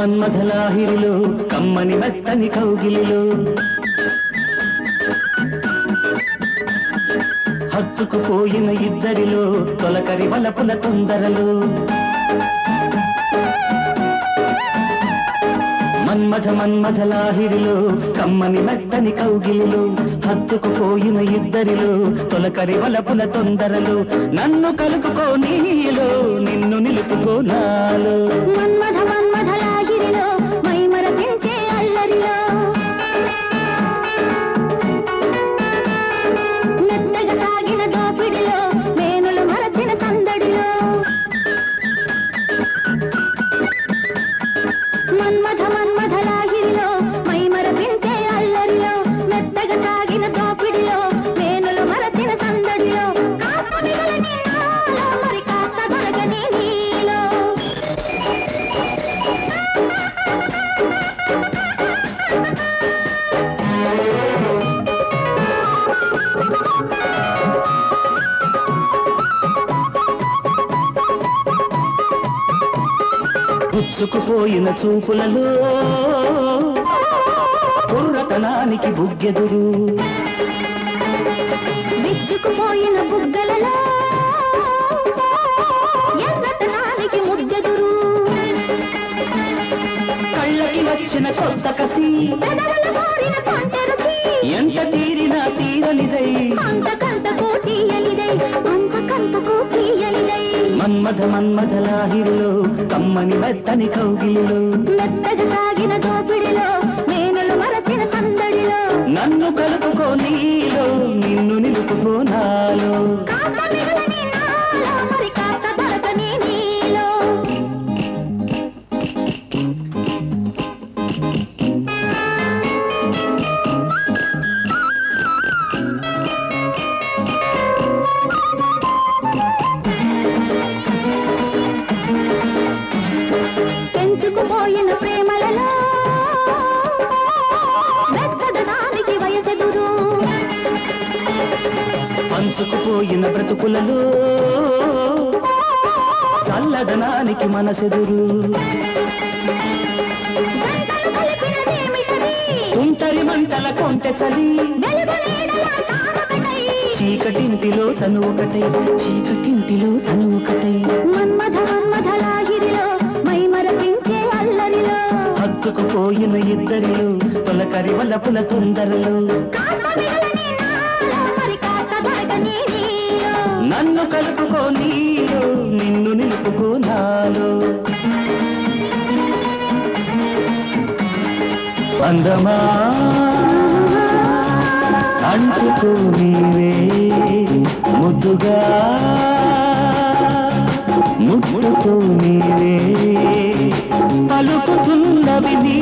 మన్మథలాహిరిలో కమ్మని మెత్తని కౌగిలిలో హత్తుకుపోయిన ఇద్దరిలో తొలకరి వలపుల తొందరలో మన్మథలాహిరిలో కమ్మని మెత్తని కౌగిలిలో హత్తుకుపోయిన ఇద్దరిలో తొలకరి వలపుల తొందరలో నన్ను కలుపుకో నీలో నిన్ను నిలుపుకో నాలో మన్మథలాహిరిలో మైమరపించే అల్లరిలో మెత్తగా సాగిన దోపిడిలో మేనులు మరచిన సందడిలో మన్మథలాహిరిలో మైమరపించే అల్లరిలో మెత్తగా సాగిన దోపిడిలో మేనులు మరచిన సందడిలో కాస్త మిగలని నాలో మరి కాస్త దొరకని నీలో గుచ్చుకుపోయిన చూపులలో కుర్రతనానికి బుగ్గెదురు విచ్చుకుపోయిన బుగ్గలలో ఎర్రతనానికి ముద్దెదురు కళ్ళకి వచ్చిన కొత్త కసి పెదవుల కోరిన కొంటె రుచి ఎంత తీరినా తీరనిదై అంతకంతకు తీయనిదై అంతకంతకు తీయనిదై మన్మథలాహిరిలో కమ్మని మెత్తని కౌగిలిలో మెత్తగా సాగిన దోపిడిలో మేనులు మరచిన సందడిలో నన్ను కలుపుకో నీలో నిన్ను నిలుపుకో నాలో కాస్త మిగలని నాలో మరి కాస్త దొరకని నీలో పెంచుకుపోయిన ప్రేమలలో వెచ్చదనానికి వయసెదురు పంచుకుపోయిన బ్రతుకులలో చల్లదనానికి మనసెదురు గంటలు కలిపినదేమిటది కుంటరి మంటల కొంటె చలి వెలుగు నీడలా తానొకటై చీకటింటిలో తను ఒకటై చీకటింటిలో తను ఒకటై మన్మథలాహిరిలో మైమరపించే అల్లరిలో హత్తుకుపోయిన ఇద్దరిలో తొలకరి వలపుల తొందరలో కాస్త మిగలని నాలో మరి కాస్త దొరకని నీలో నన్ను కలుపుకో నీలో నిన్ను నిలుపుకో నాలో అందమా అంటుకో నీవే ముద్దుగా ముట్టుకో నీవే పలుకుతున్నవి నీ